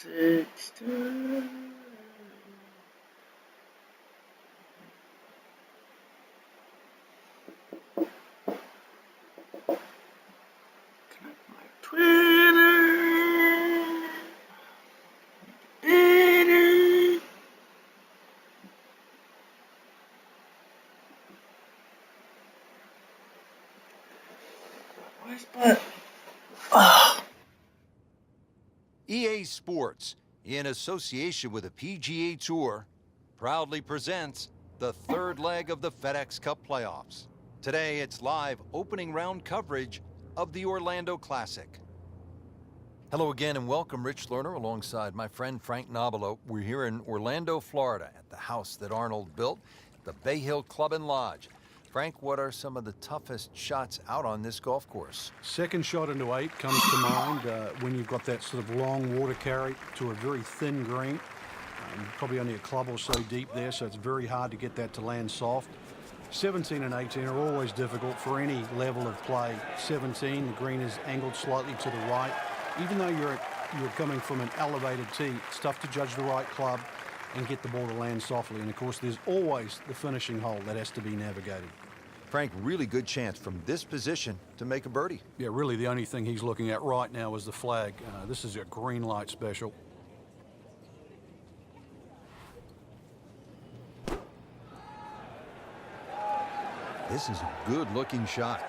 16. Connect my Twitter. But EA Sports, in association with the PGA Tour, proudly presents the third leg of the FedEx Cup playoffs. Today, it's live opening round coverage of the Orlando Classic. Hello again and welcome, Rich Lerner, alongside my friend Frank Nobilo. We're here in Orlando, Florida, at the house that Arnold built, the Bay Hill Club and Lodge. Frank, what are some of the toughest shots out on this golf course? Second shot into 8 comes to mind when you've got that sort of long water carry to a very thin green. Probably only a club or so deep there, so it's very hard to get that to land soft. 17 and 18 are always difficult for any level of play. 17, the green is angled slightly to the right. Even though you're coming from an elevated tee, it's tough to judge the right club and get the ball to land softly. And of course, there's always the finishing hole that has to be navigated. Frank, really good chance from this position to make a birdie. Yeah, really the only thing he's looking at right now is the flag. This is a green light special. This is a good-looking shot.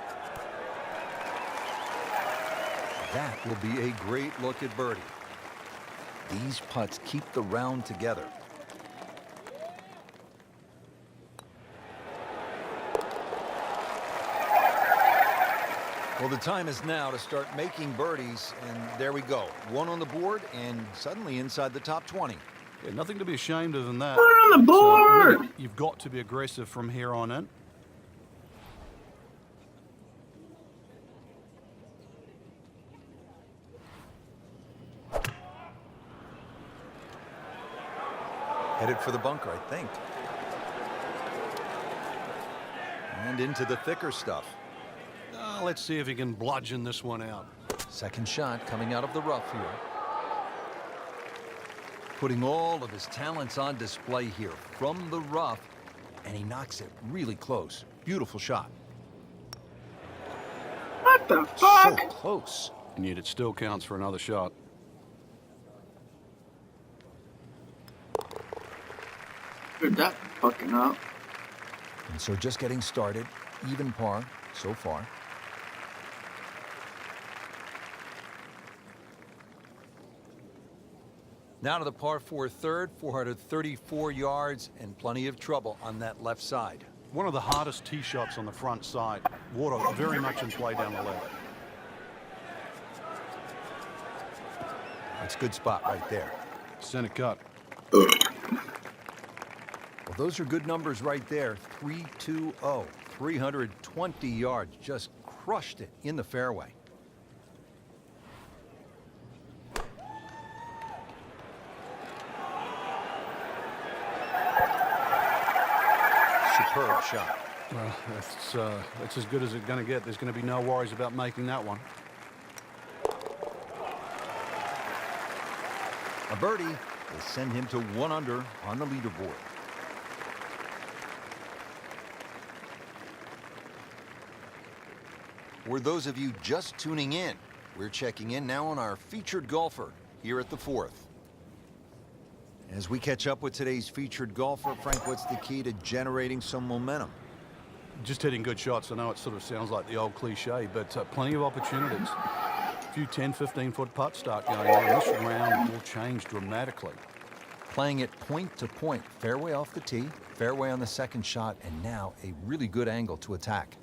That will be a great look at birdie. These putts keep the round together. Well, the time is now to start making birdies, and there we go. One on the board, and suddenly inside the top 20. Yeah, nothing to be ashamed of in that. put it on the board. Really, you've got to be aggressive from here on in. Headed for the bunker, I think. And into the thicker stuff. Let's see if he can bludgeon this one out. Second shot coming out of the rough here. Putting all of his talents on display here from the rough, and he knocks it really close. Beautiful shot. What the fuck? So close. And yet it still counts for another shot. Screwed that fucking up. And so just getting started, even par so far. Now to the par 4 third, 434 yards and plenty of trouble on that left side. One of the hardest tee shots on the front side. Water very much in play down the left. That's a good spot right there. Center cut. Well, those are good numbers right there. 320, 320 yards. Just crushed it in the fairway. Superb shot. Well, that's as good as it's going to get. There's going to be no worries about making that one. A birdie will send him to 1 under on the leaderboard. For those of you just tuning in, we're checking in now on our featured golfer here at the 4th. As we catch up with today's featured golfer, Frank, what's the key to generating some momentum? Just hitting good shots. I know it sort of sounds like the old cliche, but plenty of opportunities. A few 10, 15-foot putts start going on. This round will change dramatically. Playing it point to point, fairway off the tee, fairway on the second shot, and now a really good angle to attack.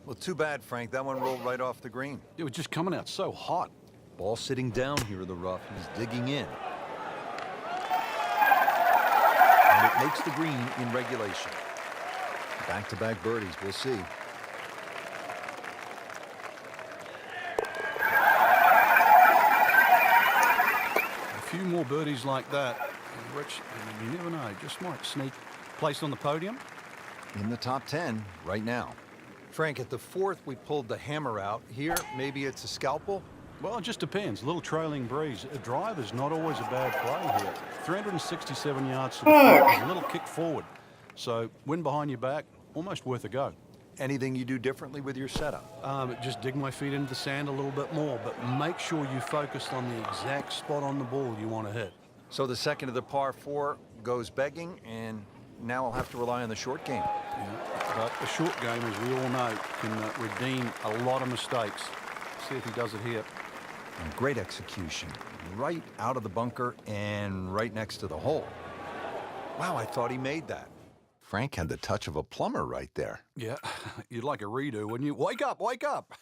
Well, too bad, Frank. That one rolled right off the green. It was just coming out so hot. Ball sitting down here in the rough. He's digging in. And it makes the green in regulation. Back-to-back birdies. We'll see. A few more birdies like that, And Rich, you never know, just might sneak place on the podium. In the top 10 right now. Frank, at the fourth, we pulled the hammer out. Here, maybe it's a scalpel? Well, it just depends. A little trailing breeze. A drive is not always a bad play here. 367 yards to the foot with a little kick forward. So, wind behind your back, almost worth a go. Anything you do differently with your setup? Just dig my feet into the sand a little bit more, but make sure you focus on the exact spot on the ball you want to hit. So the second of the par 4 goes begging, and now I'll have to rely on the short game. Yeah, but the short game, as we all know, can redeem a lot of mistakes. See if he does it here. And great execution. Right out of the bunker and right next to the hole. Wow, I thought he made that. Frank had the touch of a plumber right there. Yeah, you'd like a redo, wouldn't you? Wake up, wake up!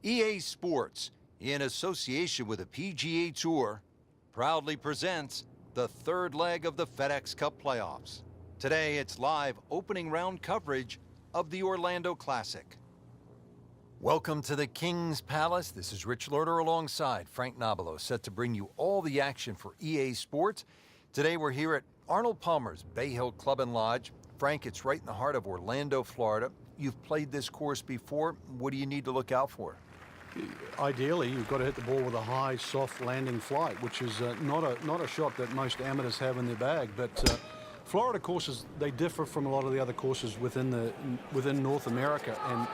EA Sports, in association with the PGA Tour, proudly presents the third leg of the FedEx Cup playoffs. Today, it's live opening round coverage of the Orlando Classic. Welcome to the King's Palace. This is Rich Lerner alongside Frank Nobilo, set to bring you all the action for EA Sports. Today, we're here at Arnold Palmer's Bay Hill Club and Lodge. Frank, it's right in the heart of Orlando, Florida. You've played this course before. What do you need to look out for? Ideally, you've got to hit the ball with a high, soft landing flight, which is not a shot that most amateurs have in their bag. But Florida courses, they differ from a lot of the other courses within North America, and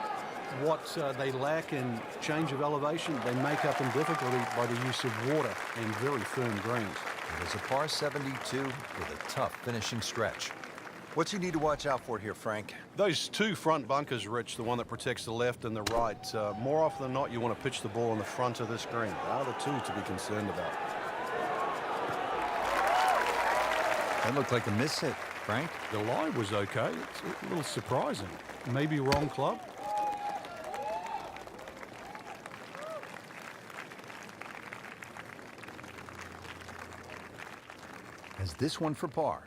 what they lack in change of elevation, they make up in difficulty by the use of water and very firm greens. It is a par 72 with a tough finishing stretch. What's you need to watch out for here, Frank? Those two front bunkers, Rich, the one that protects the left and the right, more often than not, you want to pitch the ball in the front of this green. Are the two to be concerned about. That looked like a miss hit, Frank. The lie was okay. It's a little surprising. Maybe wrong club. Has this one for par.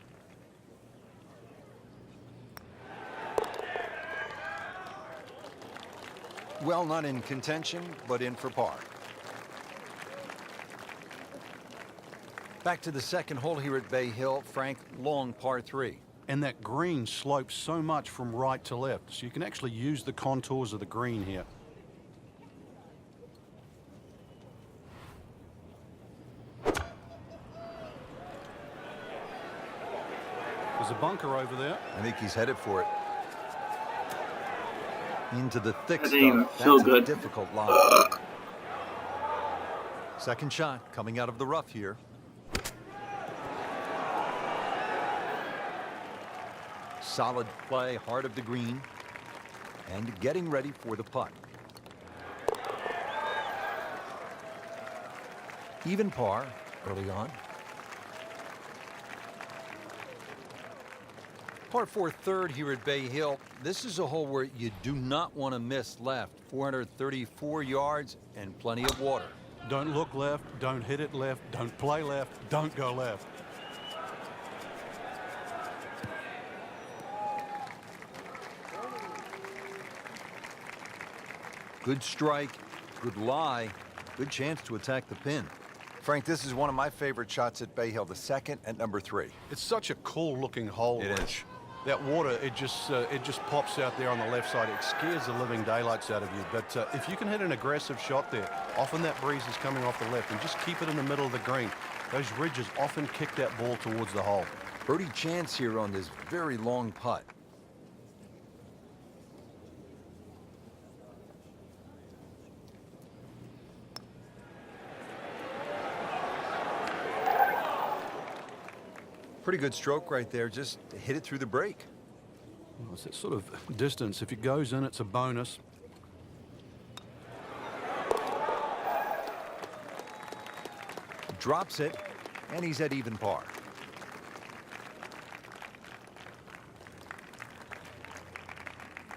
Well, not in contention, but in for par. Back to the second hole here at Bay Hill. Frank, long par 3. And that green slopes so much from right to left, so you can actually use the contours of the green here. There's a bunker over there. I think he's headed for it. Into the thick That didn't even stuff. feel That's a good. difficult line. Second shot coming out of the rough here. Solid play, heart of the green, and getting ready for the putt. Even par early on. Par 4 third here at Bay Hill. This is a hole where you do not want to miss left. 434 yards and plenty of water. Don't look left, don't hit it left, don't play left, don't go left. Good strike, good lie, good chance to attack the pin. Frank, this is one of my favorite shots at Bay Hill, the second at number 3. It's such a cool looking hole. It Rich. is. That water, it just pops out there on the left side. It scares the living daylights out of you. But if you can hit an aggressive shot there, often that breeze is coming off the left, and just keep it in the middle of the green. Those ridges often kick that ball towards the hole. Birdie chance here on this very long putt. Pretty good stroke right there, just hit it through the break. Well, it's that sort of distance. If it goes in, it's a bonus. Drops it, and he's at even par.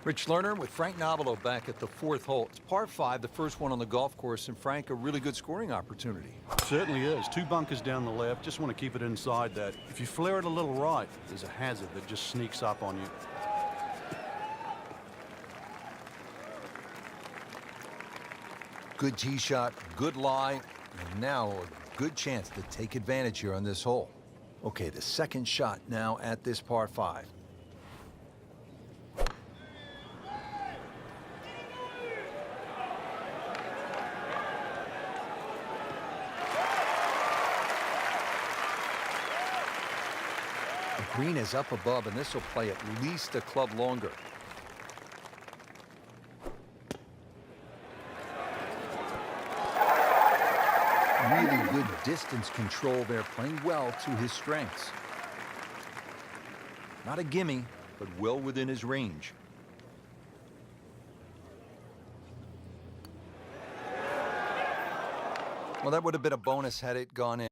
Rich Lerner with Frank Nobilo back at the 4th hole. It's par 5, the first one on the golf course, and Frank, a really good scoring opportunity. Certainly is. Two bunkers down the left. Just want to keep it inside that. If you flare it a little right, there's a hazard that just sneaks up on you. Good tee shot, good lie, and now a good chance to take advantage here on this hole. Okay, the second shot now at this par 5. The green is up above, and this will play at least a club longer. Really good distance control there, playing well to his strengths. Not a gimme, but well within his range. Well, that would have been a bonus had it gone in.